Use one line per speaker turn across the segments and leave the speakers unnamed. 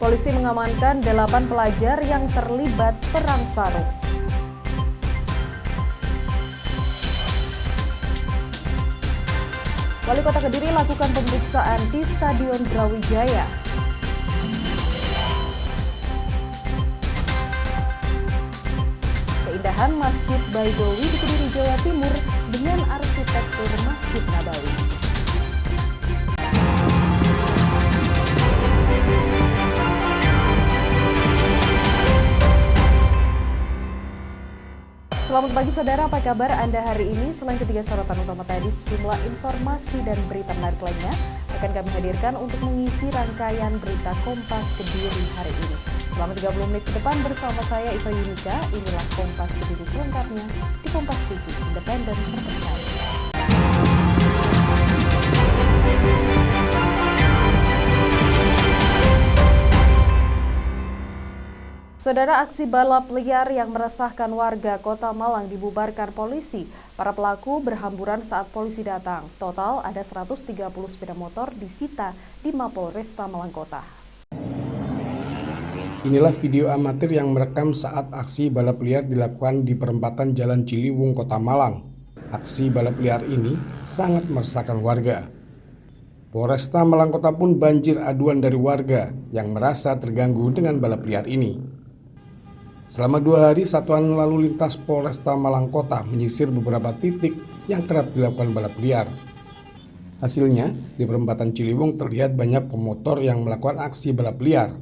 Polisi mengamankan 8 pelajar yang terlibat perang sarung. Wali Kota Kediri lakukan pemeriksaan di Stadion Brawijaya. Keindahan Masjid Baidowi di Kediri, Jawa Timur dengan arsitektur Masjid Nabawi. Selamat pagi saudara, apa kabar Anda hari ini? Selain ketiga sorotan utama tadi, sejumlah informasi dan berita menarik lainnya akan kami hadirkan untuk mengisi rangkaian berita Kompas Kediri hari ini. Selama 30 menit ke depan bersama saya Iva Yunika, inilah Kompas Kediri selengkapnya di Kompas TV, independen terpercaya. Saudara, aksi balap liar yang meresahkan warga Kota Malang dibubarkan polisi. Para pelaku berhamburan saat polisi datang. Total ada 130 sepeda motor disita di Mapolresta Malang Kota.
Inilah video amatir yang merekam saat aksi balap liar dilakukan di perempatan Jalan Ciliwung, Kota Malang. Aksi balap liar ini sangat meresahkan warga. Polresta Malang Kota pun banjir aduan dari warga yang merasa terganggu dengan balap liar ini. Selama 2 hari, Satuan Lalu Lintas Polresta Malang Kota menyisir beberapa titik yang kerap dilakukan balap liar. Hasilnya, di perempatan Ciliwung terlihat banyak pemotor yang melakukan aksi balap liar.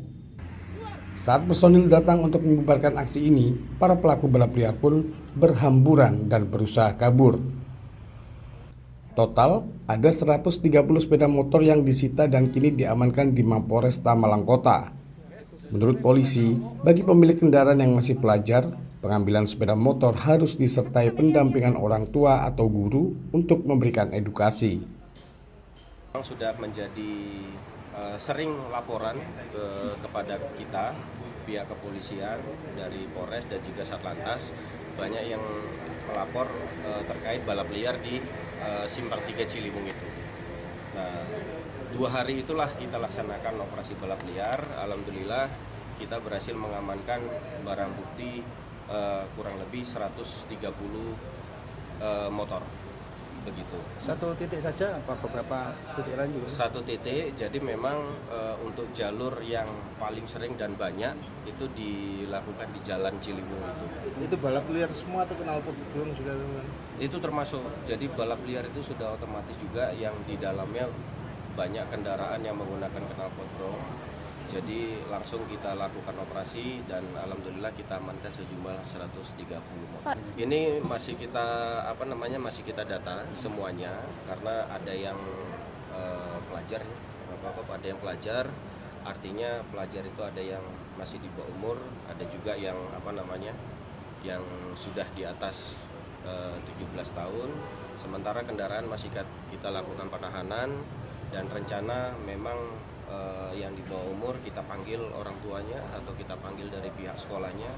Saat personil datang untuk membubarkan aksi ini, para pelaku balap liar pun berhamburan dan berusaha kabur. Total, ada 130 sepeda motor yang disita dan kini diamankan di Mapolresta Malang Kota. Menurut polisi, bagi pemilik kendaraan yang masih pelajar, pengambilan sepeda motor harus disertai pendampingan orang tua atau guru untuk memberikan edukasi.
Sudah menjadi sering laporan kepada kita, pihak kepolisian dari Polres dan juga Satlantas, banyak yang melapor terkait balap liar di Simpang 3 Ciliwung itu. Nah, 2 hari itulah kita laksanakan operasi balap liar. Alhamdulillah kita berhasil mengamankan barang bukti kurang lebih 130 motor. Begitu.
Satu titik saja apa beberapa titik lain juga?
Satu titik, jadi memang untuk jalur yang paling sering dan banyak itu dilakukan di Jalan Ciliwung itu.
Itu balap liar semua atau knalpot belum juga?
Itu termasuk, jadi balap liar itu sudah otomatis juga yang di dalamnya banyak kendaraan yang menggunakan knalpot brong. Jadi langsung kita lakukan operasi dan alhamdulillah kita amankan sejumlah 130 motor. Ini masih kita masih kita data semuanya karena ada yang pelajar ya, Bapak-bapak, ada yang pelajar. Artinya pelajar itu ada yang masih di bawah umur, ada juga yang yang sudah di atas 17 tahun. Sementara kendaraan masih kita lakukan penahanan dan rencana memang yang di bawah umur kita panggil orang tuanya atau kita panggil dari pihak sekolahnya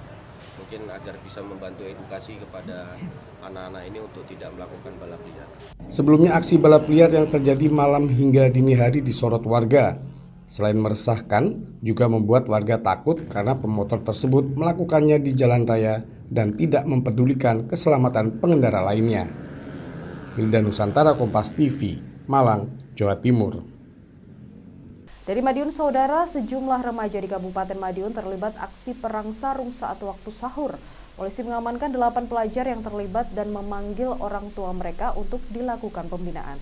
mungkin agar bisa membantu edukasi kepada anak-anak ini untuk tidak melakukan balap liar.
Sebelumnya aksi balap liar yang terjadi malam hingga dini hari disorot warga. Selain meresahkan, juga membuat warga takut karena pemotor tersebut melakukannya di jalan raya dan tidak mempedulikan keselamatan pengendara lainnya. Hilda Nusantara, Kompas TV, Malang, Jawa Timur.
Dari Madiun, saudara, sejumlah remaja di Kabupaten Madiun terlibat aksi perang sarung saat waktu sahur. Polisi mengamankan 8 pelajar yang terlibat dan memanggil orang tua mereka untuk dilakukan pembinaan.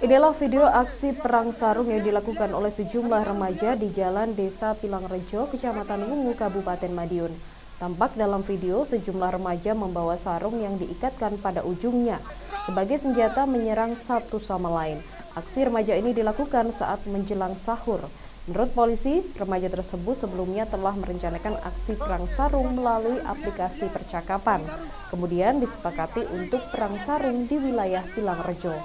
Inilah video aksi perang sarung yang dilakukan oleh sejumlah remaja di Jalan Desa Pilangrejo, Kecamatan Wungu, Kabupaten Madiun. Tampak dalam video sejumlah remaja membawa sarung yang diikatkan pada ujungnya sebagai senjata menyerang satu sama lain. Aksi remaja ini dilakukan saat menjelang sahur. Menurut polisi, remaja tersebut sebelumnya telah merencanakan aksi perang sarung melalui aplikasi percakapan. Kemudian disepakati untuk perang sarung di wilayah Pilangrejo.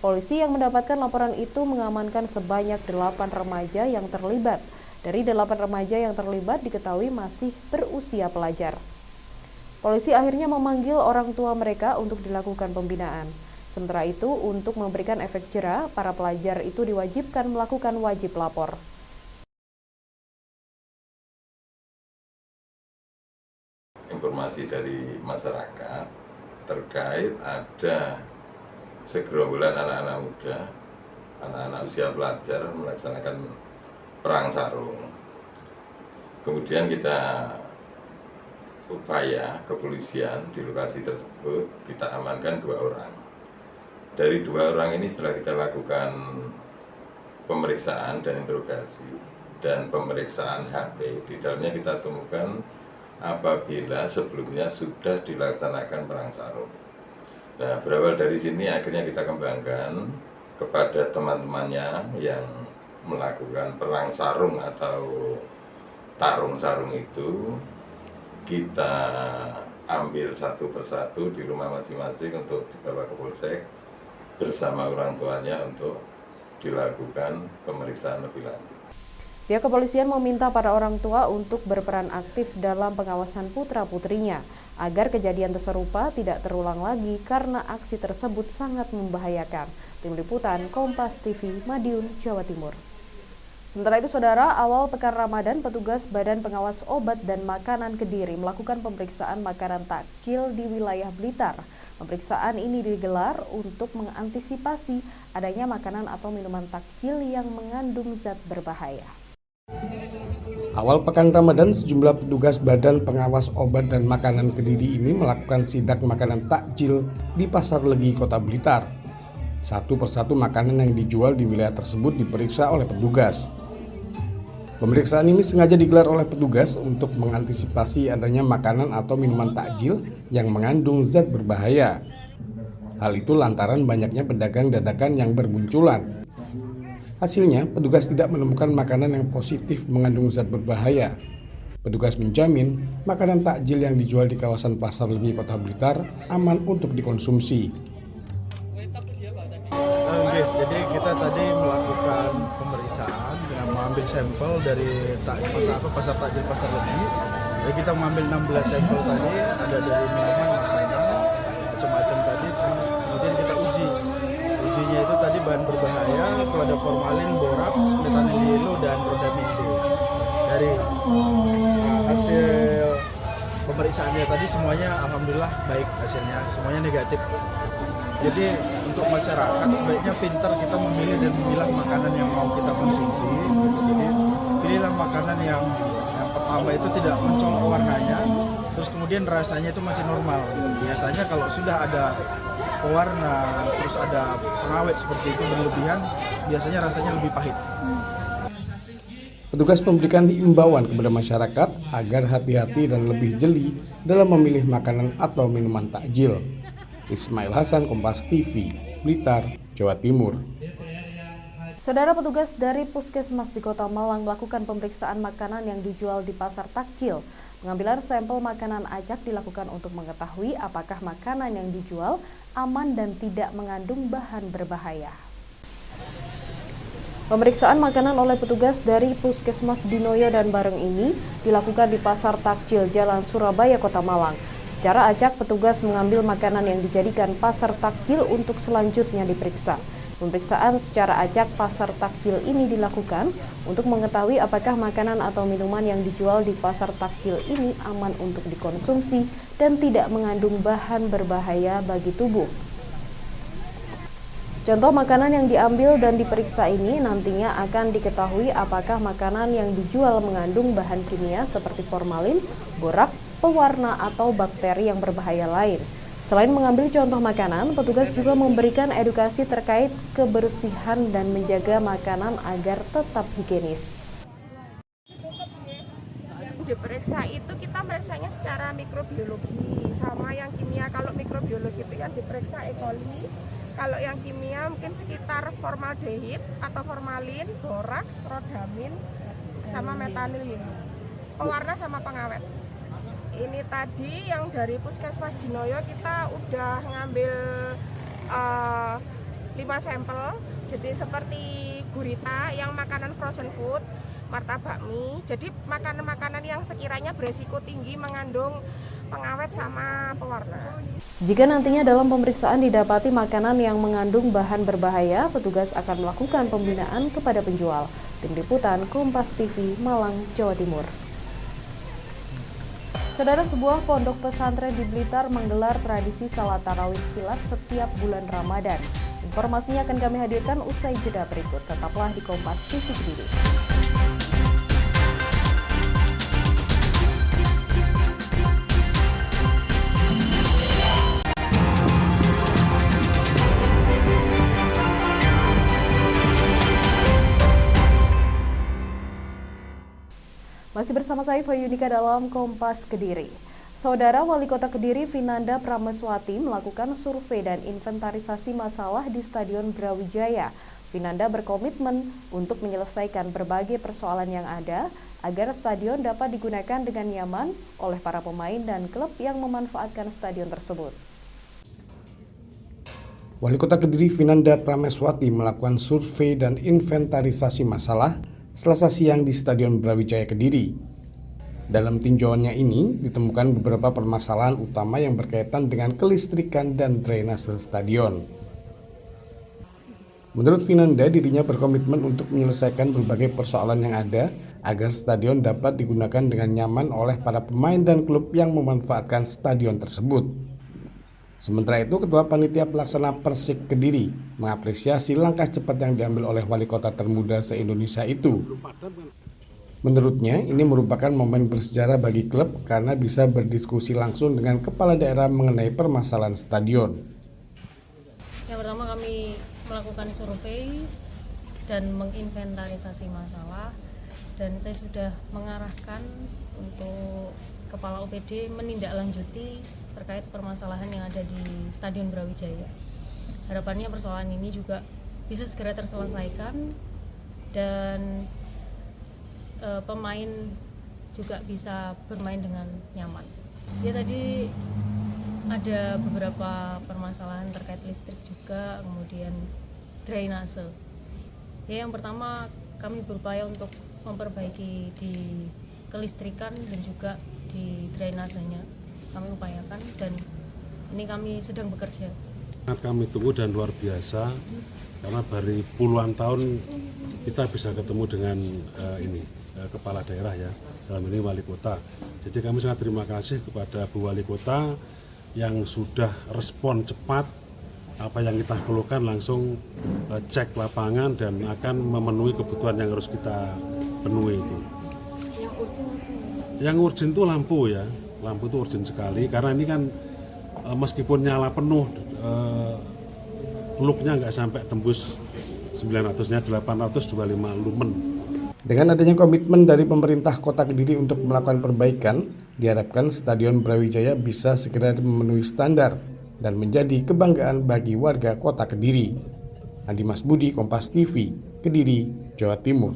Polisi yang mendapatkan laporan itu mengamankan sebanyak 8 remaja yang terlibat. Dari 8 remaja yang terlibat diketahui masih berusia pelajar. Polisi akhirnya memanggil orang tua mereka untuk dilakukan pembinaan. Sementara itu, untuk memberikan efek jera, para pelajar itu diwajibkan melakukan wajib lapor.
Informasi dari masyarakat terkait ada segerombolan anak-anak muda, anak-anak usia pelajar melaksanakan perang sarung. Kemudian kita upaya kepolisian di lokasi tersebut, kita amankan 2 orang. Dari 2 orang ini setelah kita lakukan pemeriksaan dan interogasi dan pemeriksaan HP, di dalamnya kita temukan apabila sebelumnya sudah dilaksanakan perang sarung. Nah, berawal dari sini akhirnya kita kembangkan kepada teman-temannya yang melakukan perang sarung atau tarung sarung itu, kita ambil satu persatu di rumah masing-masing untuk dibawa ke polsek bersama orang tuanya untuk dilakukan pemeriksaan lebih lanjut.
Pihak kepolisian meminta para orang tua untuk berperan aktif dalam pengawasan putra-putrinya agar kejadian serupa tidak terulang lagi karena aksi tersebut sangat membahayakan. Tim Liputan Kompas TV, Madiun, Jawa Timur. Sementara itu, Saudara, awal pekan Ramadan, petugas Badan Pengawas Obat dan Makanan Kediri melakukan pemeriksaan makanan takjil di wilayah Blitar. Pemeriksaan ini digelar untuk mengantisipasi adanya makanan atau minuman takjil yang mengandung zat berbahaya.
Awal pekan Ramadan, sejumlah petugas Badan Pengawas Obat dan Makanan Kediri ini melakukan sidak makanan takjil di Pasar Legi, Kota Blitar. Satu persatu makanan yang dijual di wilayah tersebut diperiksa oleh petugas. Pemeriksaan ini sengaja digelar oleh petugas untuk mengantisipasi adanya makanan atau minuman takjil yang mengandung zat berbahaya. Hal itu lantaran banyaknya pedagang dadakan yang bermunculan. Hasilnya, petugas tidak menemukan makanan yang positif mengandung zat berbahaya. Petugas menjamin makanan takjil yang dijual di kawasan Pasar Legi, Kota Blitar aman untuk dikonsumsi.
Jadi kita tadi melakukan pemeriksaan dengan mengambil sampel dari pasar takjil Pasar Legi. Jadi kita mengambil 16 sampel tadi, ada dari minuman, makanan, macam-macam tadi. Kemudian kita uji. Ujinya itu tadi bahan berbahaya, itu ada formalin, boraks, metanil yellow, dan rhodamine D. Dari hasil pemeriksaannya tadi semuanya alhamdulillah baik hasilnya, semuanya negatif. Jadi untuk masyarakat sebaiknya pintar kita memilih dan memilah makanan yang mau kita konsumsi. Jadi pilihlah makanan yang pertama itu tidak mencolok warnanya, terus kemudian rasanya itu masih normal. Biasanya kalau sudah ada pewarna, terus ada pengawet seperti itu berlebihan, biasanya rasanya lebih pahit.
Petugas memberikan himbauan kepada masyarakat agar hati-hati dan lebih jeli dalam memilih makanan atau minuman takjil. Ismail Hasan, Kompas TV, Blitar, Jawa Timur.
Saudara, petugas dari Puskesmas di Kota Malang melakukan pemeriksaan makanan yang dijual di pasar takjil. Pengambilan sampel makanan acak dilakukan untuk mengetahui apakah makanan yang dijual aman dan tidak mengandung bahan berbahaya. Pemeriksaan makanan oleh petugas dari Puskesmas Dinoyo dan Bareng ini dilakukan di Pasar Takjil Jalan Surabaya, Kota Malang. Secara acak, petugas mengambil makanan yang dijadikan pasar takjil untuk selanjutnya diperiksa. Pemeriksaan secara acak pasar takjil ini dilakukan untuk mengetahui apakah makanan atau minuman yang dijual di pasar takjil ini aman untuk dikonsumsi dan tidak mengandung bahan berbahaya bagi tubuh. Contoh makanan yang diambil dan diperiksa ini nantinya akan diketahui apakah makanan yang dijual mengandung bahan kimia seperti formalin, borak, pewarna atau bakteri yang berbahaya lain. Selain mengambil contoh makanan, petugas juga memberikan edukasi terkait kebersihan dan menjaga makanan agar tetap higienis.
Diperiksa itu kita meriksanya secara mikrobiologi sama yang kimia. Kalau mikrobiologi itu yang diperiksa E. coli, kalau yang kimia mungkin sekitar formaldehid atau formalin, boraks, rhodamine, sama metanil yellow. Pewarna sama pengawet. Ini tadi yang dari Puskesmas Dinoyo kita udah ngambil 5 sampel. Jadi seperti gurita yang makanan frozen food, martabak mie. Jadi makanan-makanan yang sekiranya beresiko tinggi mengandung pengawet sama pewarna.
Jika nantinya dalam pemeriksaan didapati makanan yang mengandung bahan berbahaya, petugas akan melakukan pembinaan kepada penjual. Tim Liputan Kompas TV, Malang, Jawa Timur. Saudara, sebuah pondok pesantren di Blitar menggelar tradisi salat tarawih kilat setiap bulan Ramadan. Informasinya akan kami hadirkan usai jeda berikut. Tetaplah di Kompas TV Kediri. Masih bersama saya Fayunika dalam Kompas Kediri. Saudara, Wali Kota Kediri Vinanda Prameswati melakukan survei dan inventarisasi masalah di Stadion Brawijaya. Vinanda berkomitmen untuk menyelesaikan berbagai persoalan yang ada agar stadion dapat digunakan dengan nyaman oleh para pemain dan klub yang memanfaatkan stadion tersebut.
Wali Kota Kediri Vinanda Prameswati melakukan survei dan inventarisasi masalah Selasa siang di Stadion Brawijaya Kediri. Dalam tinjauannya ini ditemukan beberapa permasalahan utama yang berkaitan dengan kelistrikan dan drainase stadion. Menurut Vinanda, dirinya berkomitmen untuk menyelesaikan berbagai persoalan yang ada agar stadion dapat digunakan dengan nyaman oleh para pemain dan klub yang memanfaatkan stadion tersebut. Sementara itu, Ketua Panitia Pelaksana Persik Kediri mengapresiasi langkah cepat yang diambil oleh wali kota termuda se-Indonesia itu. Menurutnya, ini merupakan momen bersejarah bagi klub karena bisa berdiskusi langsung dengan kepala daerah mengenai permasalahan stadion.
Yang pertama, kami melakukan survei dan menginventarisasi masalah, dan saya sudah mengarahkan untuk Kepala OPD menindaklanjuti terkait permasalahan yang ada di Stadion Brawijaya. Harapannya persoalan ini juga bisa segera terselesaikan dan pemain juga bisa bermain dengan nyaman. Ya, tadi ada beberapa permasalahan terkait listrik juga, kemudian drainase. Ya, yang pertama kami berupaya untuk memperbaiki di kelistrikan dan juga di drainasenya. Kami upayakan dan ini kami sedang bekerja.
Kami tunggu dan luar biasa karena dari puluhan tahun kita bisa ketemu dengan kepala daerah ya, dalam ini wali kota. Jadi kami sangat terima kasih kepada Bu Wali Kota yang sudah respon cepat, apa yang kita keluhkan langsung cek lapangan dan akan memenuhi kebutuhan yang harus kita penuhi itu. Yang urgent itu lampu ya. Lampu itu urgent sekali karena ini kan meskipun nyala penuh plugnya nggak sampai tembus 900-nya 825 lumen.
Dengan adanya komitmen dari pemerintah Kota Kediri untuk melakukan perbaikan, diharapkan Stadion Brawijaya bisa segera memenuhi standar dan menjadi kebanggaan bagi warga Kota Kediri. Andi Mas Budi, Kompas TV, Kediri, Jawa Timur.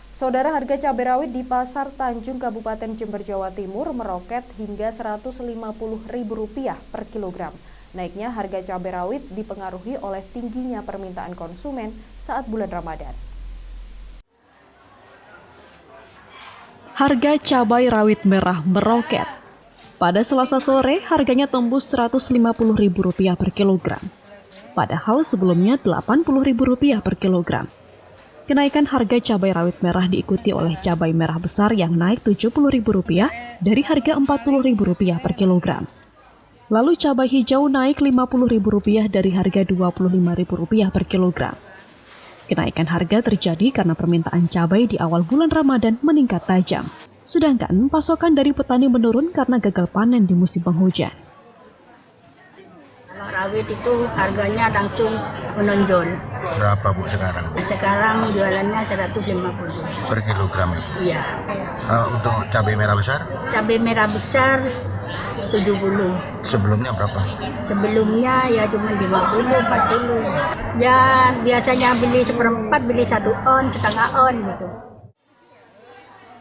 Saudara, harga cabai rawit di Pasar Tanjung Kabupaten Jember, Jawa Timur meroket hingga Rp150.000 per kilogram. Naiknya harga cabai rawit dipengaruhi oleh tingginya permintaan konsumen saat bulan Ramadan.
Harga cabai rawit merah meroket. Pada Selasa sore, harganya tembus Rp150.000 per kilogram. Padahal sebelumnya Rp80.000 per kilogram. Kenaikan harga cabai rawit merah diikuti oleh cabai merah besar yang naik Rp70.000 dari harga Rp40.000 per kilogram. Lalu cabai hijau naik Rp50.000 dari harga Rp25.000 per kilogram. Kenaikan harga terjadi karena permintaan cabai di awal bulan Ramadan meningkat tajam. Sedangkan pasokan dari petani menurun karena gagal panen di musim penghujan.
Rawit itu harganya langsung menonjol.
Berapa Bu sekarang?
Sekarang jualannya 150
per kilogram itu?
Iya.
Untuk cabai merah besar?
Cabai merah besar 70.
Sebelumnya berapa?
Sebelumnya ya cuma 50, 40. Ya biasanya beli seperempat, beli 1 on, setengah on gitu.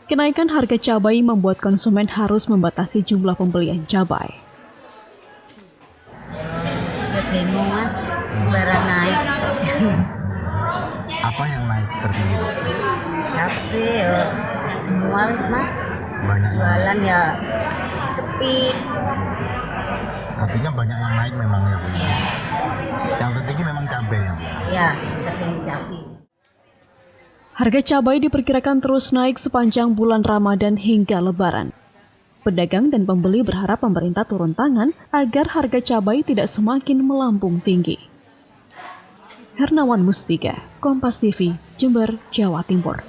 Kenaikan harga cabai membuat konsumen harus membatasi jumlah pembelian cabai.
Bingung Mas, sembarang naik.
Apa yang naik tertinggi?
Cabai semua Mas.
Banyak.
Jualan ya sepi.
Artinya banyak yang naik memang ya Bu. Yang tertinggi memang cabai ya Bu.
Ya, tertinggi cabai.
Harga cabai diperkirakan terus naik sepanjang bulan Ramadan hingga Lebaran. Pedagang dan pembeli berharap pemerintah turun tangan agar harga cabai tidak semakin melambung tinggi. Hernawan Mustika, Kompas TV, Jember, Jawa Timur.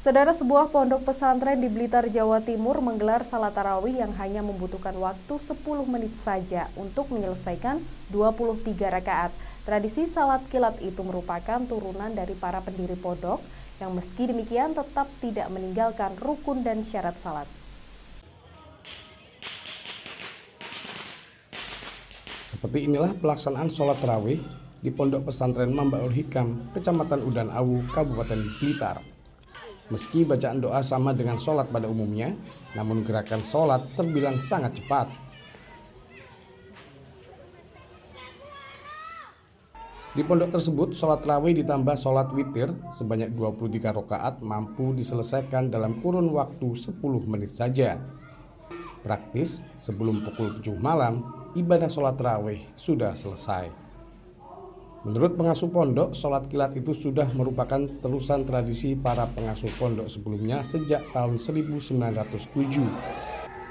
Saudara, sebuah pondok pesantren di Blitar, Jawa Timur menggelar salat tarawih yang hanya membutuhkan waktu 10 menit saja untuk menyelesaikan 23 rakaat. Tradisi salat kilat itu merupakan turunan dari para pendiri pondok yang meski demikian tetap tidak meninggalkan rukun dan syarat salat.
Seperti inilah pelaksanaan sholat tarawih di Pondok Pesantren Mambaul Hikam, Kecamatan Udan Awu, Kabupaten Blitar. Meski bacaan doa sama dengan sholat pada umumnya, namun gerakan sholat terbilang sangat cepat. Di pondok tersebut, sholat tarawih ditambah sholat witir sebanyak 23 rakaat mampu diselesaikan dalam kurun waktu 10 menit saja. Praktis, sebelum pukul 7 malam, ibadah sholat tarawih sudah selesai. Menurut pengasuh pondok, sholat kilat itu sudah merupakan terusan tradisi para pengasuh pondok sebelumnya sejak tahun 1907.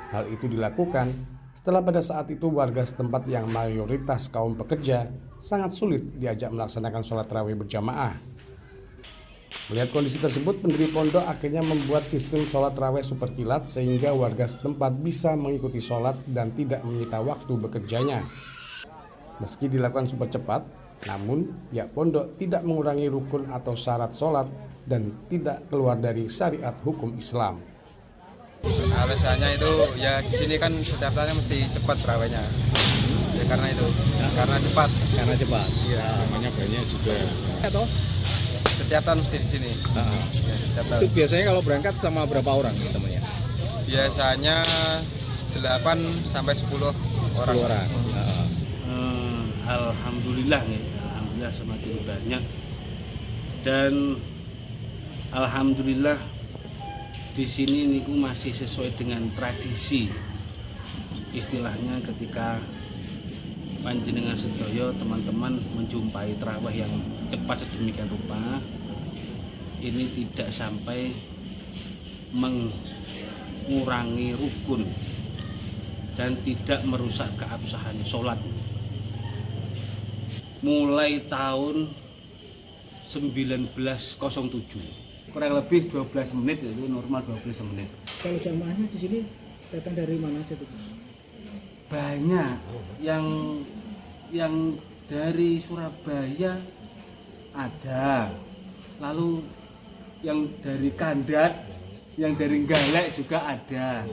Hal itu dilakukan setelah pada saat itu warga setempat yang mayoritas kaum pekerja sangat sulit diajak melaksanakan sholat tarawih berjamaah. Melihat kondisi tersebut, pendiri pondok akhirnya membuat sistem sholat tarawih super kilat sehingga warga setempat bisa mengikuti sholat dan tidak menyita waktu bekerjanya. Meski dilakukan super cepat, namun pihak pondok tidak mengurangi rukun atau syarat sholat dan tidak keluar dari syariat hukum Islam.
Alasannya itu ya di sini kan setiap tahunnya mesti cepat tarawihnya. Ya karena itu, karena cepat. Iya,
Namanya banyak juga.
Atau setiap tahun mesti di sini. Ya, setiap tahun.
Itu biasanya kalau berangkat sama berapa orang temannya?
Biasanya 8 sampai 10 orang.
10 orang.
Alhamdulillah nih, alhamdulillah semakin banyak dan alhamdulillah di sini niku masih sesuai dengan tradisi. Istilahnya ketika panjenengan sedaya teman-teman menjumpai tarawih yang cepat sedemikian rupa, ini tidak sampai mengurangi rukun dan tidak merusak keabsahan sholat. Mulai tahun 1907 kurang lebih 12 menit, itu normal 12 menit.
Kalau jamaahnya di sini datang dari mana aja tuh?
Banyak yang dari Surabaya ada, lalu yang dari Kandat, yang dari Galek juga ada,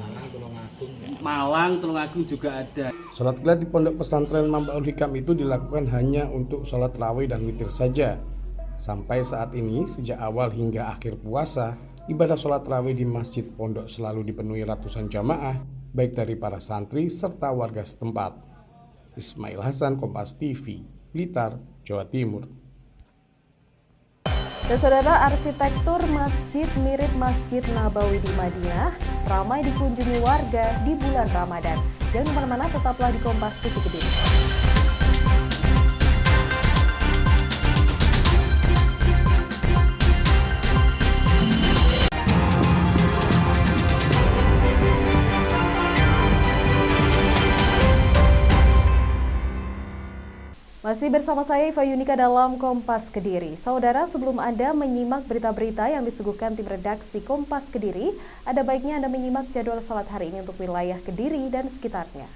Malang, Tulungagung juga ada.
Sholat kilat di Pondok Pesantren Mambaul Hikam itu dilakukan hanya untuk sholat tarawih dan witir saja. Sampai saat ini, sejak awal hingga akhir puasa, ibadah sholat tarawih di Masjid Pondok selalu dipenuhi ratusan jamaah, baik dari para santri serta warga setempat. Ismail Hasan, Kompas TV, Blitar, Jawa Timur.
Dan saudara, arsitektur masjid mirip Masjid Nabawi di Madinah ramai dikunjungi warga di bulan Ramadan. Jangan kemana-mana, tetaplah di Kompas TV Kediri. Masih bersama saya Iva Yunika dalam Kompas Kediri. Saudara, sebelum Anda menyimak berita-berita yang disuguhkan tim redaksi Kompas Kediri, ada baiknya Anda menyimak jadwal sholat hari ini untuk wilayah Kediri dan sekitarnya.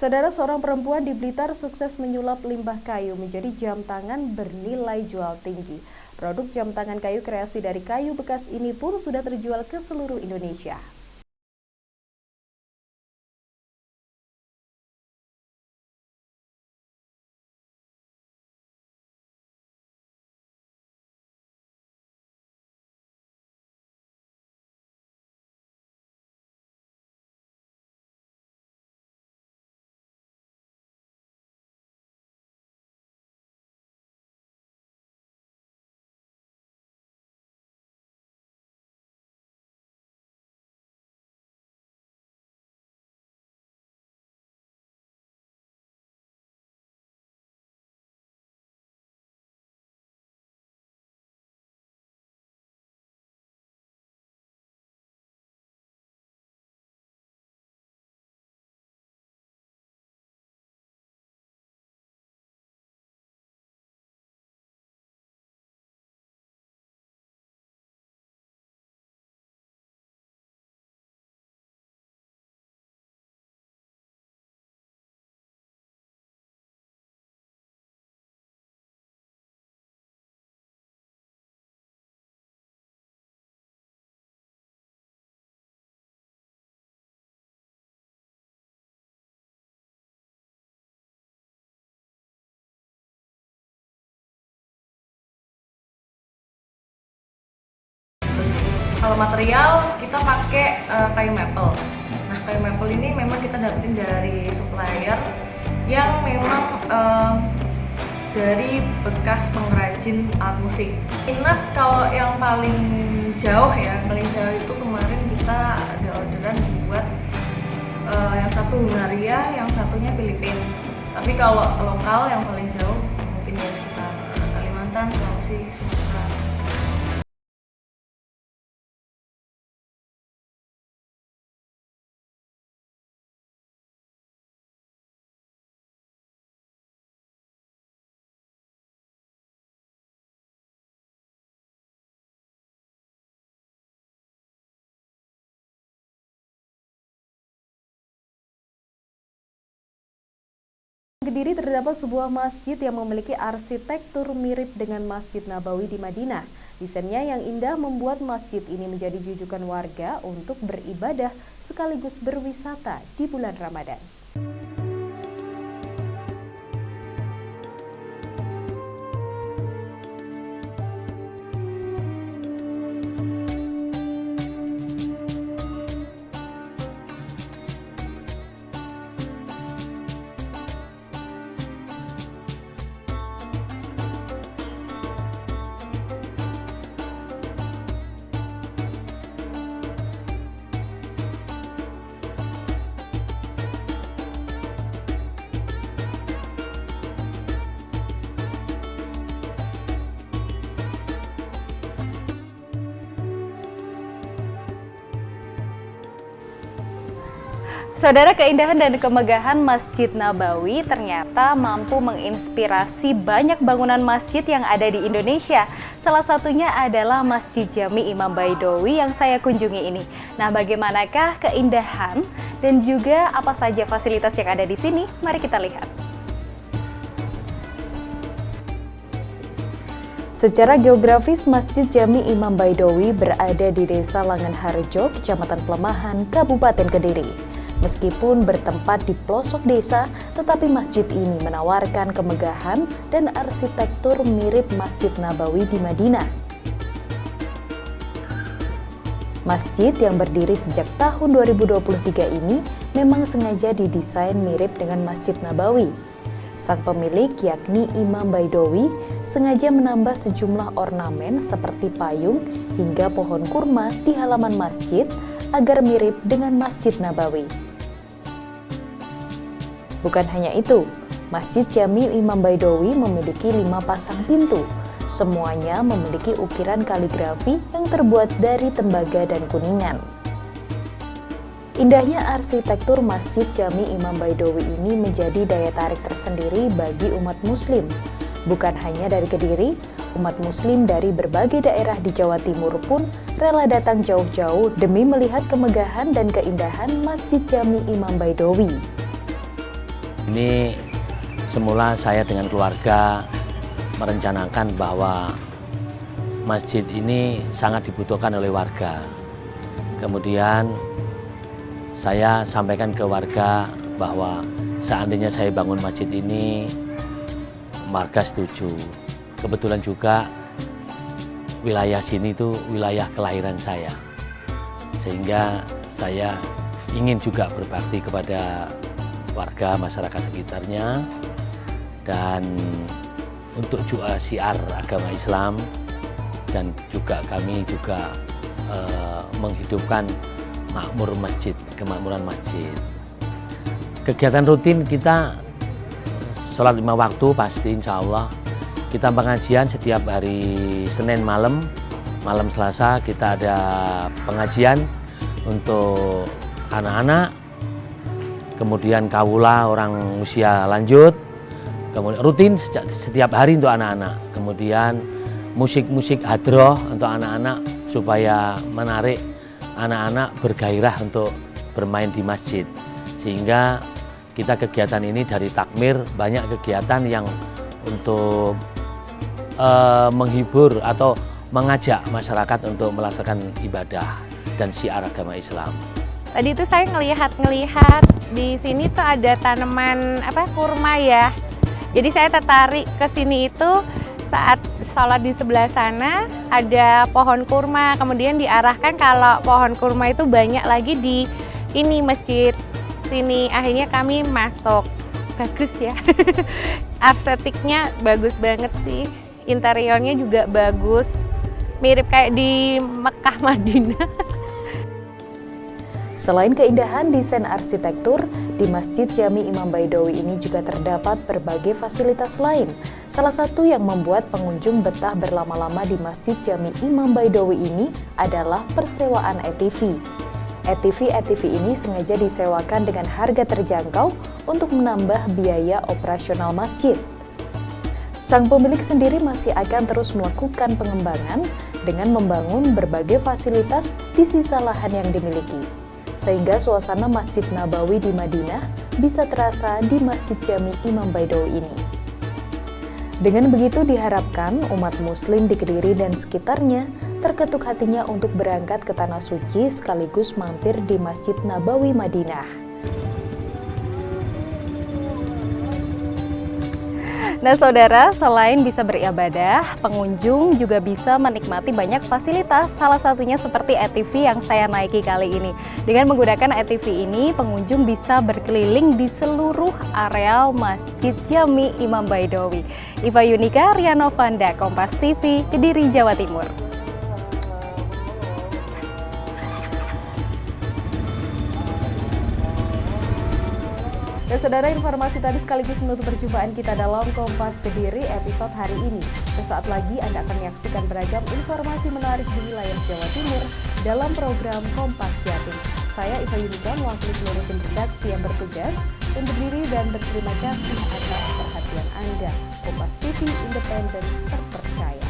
Saudara, seorang perempuan di Blitar sukses menyulap limbah kayu menjadi jam tangan bernilai jual tinggi. Produk jam tangan kayu kreasi dari kayu bekas ini pun sudah terjual ke seluruh Indonesia.
Kalau material kita pakai kayu maple. Nah, kayu maple ini memang kita dapetin dari supplier yang memang dari bekas pengrajin alat musik. Minat kalau yang paling jauh itu kemarin kita ada orderan buat yang satu Hungaria, yang satunya Filipina. Tapi kalau lokal yang paling jauh mungkin ya sekitar Kalimantan, Sulawesi, Sumatera.
Kediri terdapat sebuah masjid yang memiliki arsitektur mirip dengan Masjid Nabawi di Madinah. Desainnya yang indah membuat masjid ini menjadi jujukan warga untuk beribadah sekaligus berwisata di bulan Ramadan. Saudara, keindahan dan kemegahan Masjid Nabawi ternyata mampu menginspirasi banyak bangunan masjid yang ada di Indonesia. Salah satunya adalah Masjid Jami Imam Baidowi yang saya kunjungi ini. Nah, bagaimanakah keindahan dan juga apa saja fasilitas yang ada di sini? Mari kita lihat. Secara geografis, Masjid Jami Imam Baidowi berada di Desa Langenharjo, Kecamatan Pelemahan, Kabupaten Kediri. Meskipun bertempat di pelosok desa, tetapi masjid ini menawarkan kemegahan dan arsitektur mirip Masjid Nabawi di Madinah. Masjid yang berdiri sejak tahun 2023 ini memang sengaja didesain mirip dengan Masjid Nabawi. Sang pemilik, yakni Imam Baidowi, sengaja menambah sejumlah ornamen seperti payung hingga pohon kurma di halaman masjid agar mirip dengan Masjid Nabawi. Bukan hanya itu, Masjid Jami Imam Baidowi memiliki 5 pasang pintu. Semuanya memiliki ukiran kaligrafi yang terbuat dari tembaga dan kuningan. Indahnya arsitektur Masjid Jami Imam Baidowi ini menjadi daya tarik tersendiri bagi umat muslim. Bukan hanya dari Kediri, umat muslim dari berbagai daerah di Jawa Timur pun rela datang jauh-jauh demi melihat kemegahan dan keindahan Masjid Jami Imam Baidowi.
Ini semula saya dengan keluarga merencanakan bahwa masjid ini sangat dibutuhkan oleh warga. Kemudian saya sampaikan ke warga bahwa seandainya saya bangun masjid ini, warga setuju. Kebetulan juga wilayah sini itu wilayah kelahiran saya, sehingga saya ingin juga berbakti kepada warga masyarakat sekitarnya, dan untuk juga syiar agama Islam, dan juga kami juga menghidupkan kemakmuran masjid. Kegiatan rutin kita sholat 5 waktu pasti insya Allah. Kita pengajian setiap hari Senin malam Selasa kita ada pengajian untuk anak-anak, kemudian kawula orang usia lanjut, kemudian rutin setiap hari untuk anak-anak, kemudian musik-musik hadroh untuk anak-anak supaya menarik anak-anak bergairah untuk bermain di masjid. Sehingga kita kegiatan ini dari takmir banyak kegiatan yang untuk menghibur atau mengajak masyarakat untuk melaksanakan ibadah dan syiar agama Islam.
Tadi itu saya ngelihat di sini tuh ada tanaman kurma ya. Jadi saya tertarik ke sini itu saat sholat di sebelah sana ada pohon kurma, kemudian diarahkan kalau pohon kurma itu banyak lagi di ini masjid sini. Akhirnya kami masuk. Bagus ya. Arsiteknya bagus banget sih. Interiornya juga bagus. Mirip kayak di Mekah Madinah.
Selain keindahan desain arsitektur, di Masjid Jami Imam Baidowi ini juga terdapat berbagai fasilitas lain. Salah satu yang membuat pengunjung betah berlama-lama di Masjid Jami Imam Baidowi ini adalah persewaan ATV. ATV ini sengaja disewakan dengan harga terjangkau untuk menambah biaya operasional masjid. Sang pemilik sendiri masih akan terus melakukan pengembangan dengan membangun berbagai fasilitas di sisa lahan yang dimiliki, sehingga suasana Masjid Nabawi di Madinah bisa terasa di Masjid Jami Imam Baidowi ini. Dengan begitu diharapkan umat muslim di Kediri dan sekitarnya terketuk hatinya untuk berangkat ke Tanah Suci sekaligus mampir di Masjid Nabawi Madinah. Nah saudara, selain bisa beribadah, pengunjung juga bisa menikmati banyak fasilitas, salah satunya seperti ATV yang saya naiki kali ini. Dengan menggunakan ATV ini, pengunjung bisa berkeliling di seluruh areal Masjid Jami Imam Baidowi. Iva Yunika, Riano Vanda, Kompas TV, Kediri, Jawa Timur. Dan saudara, informasi tadi sekaligus menutup perjumpaan kita dalam Kompas Kediri episode hari ini. Sesaat lagi Anda akan menyaksikan beragam informasi menarik di wilayah Jawa Timur dalam program Kompas Jatim. Saya Iva Yunika mewakili seluruh tim redaksi yang bertugas undur diri dan berterima kasih atas perhatian Anda. Kompas TV independen terpercaya.